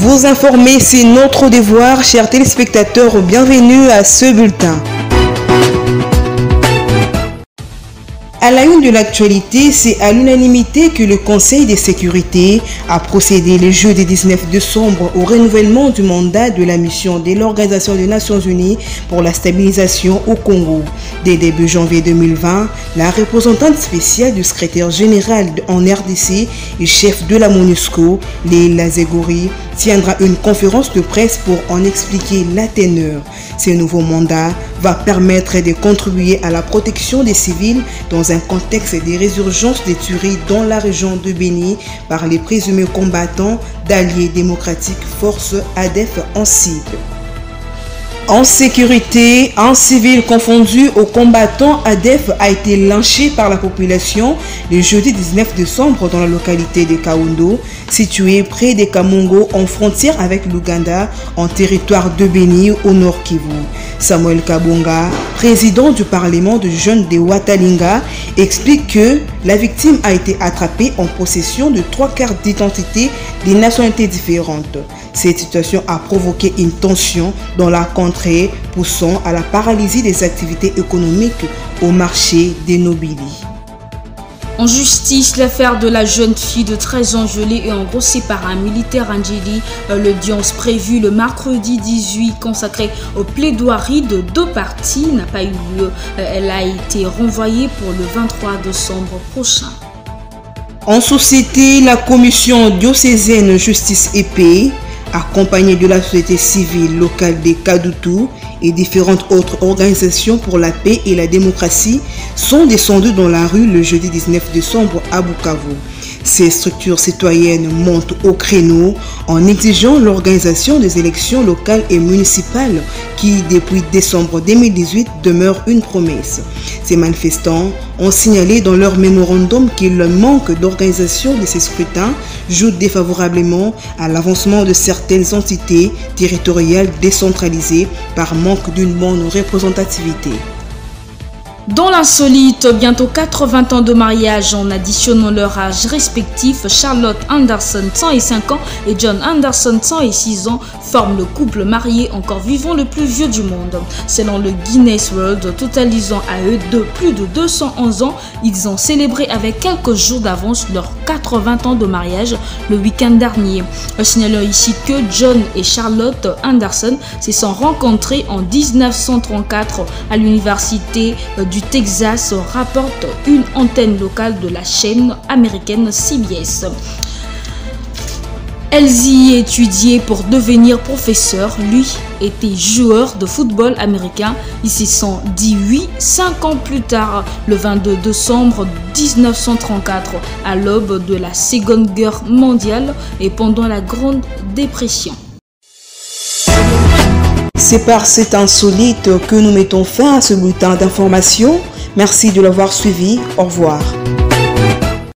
Vous informer, c'est notre devoir, chers téléspectateurs, bienvenue à ce bulletin. À la une de l'actualité, c'est à l'unanimité que le Conseil de sécurité a procédé le jeudi 19 décembre au renouvellement du mandat de la mission de l'Organisation des Nations Unies pour la stabilisation au Congo. Dès début janvier 2020, la représentante spéciale du secrétaire général en RDC et chef de la MONUSCO, Leila Zegori, tiendra une conférence de presse pour en expliquer la teneur. Ce nouveau mandat va permettre de contribuer à la protection des civils dans un contexte de résurgence des tueries dans la région de Béni par les présumés combattants d'Alliés démocratiques Force ADF en cible. En sécurité, un civil confondu aux combattants ADF a été lynché par la population le jeudi 19 décembre dans la localité de Kaoundo, située près de Kamongo en frontière avec l'Ouganda, en territoire de Béni au nord Kivu. Samuel Kabonga, président du Parlement de jeunes de Watalinga, explique que la victime a été attrapée en possession de 3 cartes d'identité des nationalités différentes. Cette situation a provoqué une tension dans la contrée, poussant à la paralysie des activités économiques au marché des Nobili. En justice, l'affaire de la jeune fille de 13 ans gelée et engrossée par un militaire Angeli, l'audience prévue le mercredi 18 consacrée aux plaidoiries de 2 parties n'a pas eu lieu. Elle a été renvoyée pour le 23 décembre prochain. En société, la commission diocésaine Justice et Paix, accompagnée de la société civile locale des Kadoutou et différentes autres organisations pour la paix et la démocratie, sont descendues dans la rue le jeudi 19 décembre à Bukavu. Ces structures citoyennes montent au créneau en exigeant l'organisation des élections locales et municipales qui, depuis décembre 2018, demeure une promesse. Ces manifestants ont signalé dans leur mémorandum que le manque d'organisation de ces scrutins joue défavorablement à l'avancement de certaines entités territoriales décentralisées par manque d'une bonne représentativité. Dans l'insolite, bientôt 80 ans de mariage en additionnant leur âge respectif, Charlotte Anderson, 105 ans, et John Anderson, 106 ans, forment le couple marié encore vivant le plus vieux du monde. Selon le Guinness World, totalisant à eux plus de 211 ans, ils ont célébré avec quelques jours d'avance leurs 80 ans de mariage le week-end dernier. Signalons ici que John et Charlotte Anderson se sont rencontrés en 1934 à l'université du Texas, rapporte une antenne locale de la chaîne américaine CBS. Elles y étudiaient pour devenir professeurs. Lui était joueur de football américain. Ils se sont dit oui 5 ans plus tard, le 22 décembre 1934, à l'aube de la Seconde Guerre mondiale et pendant la Grande Dépression. C'est par cet insolite que nous mettons fin à ce bulletin d'information. Merci de l'avoir suivi. Au revoir.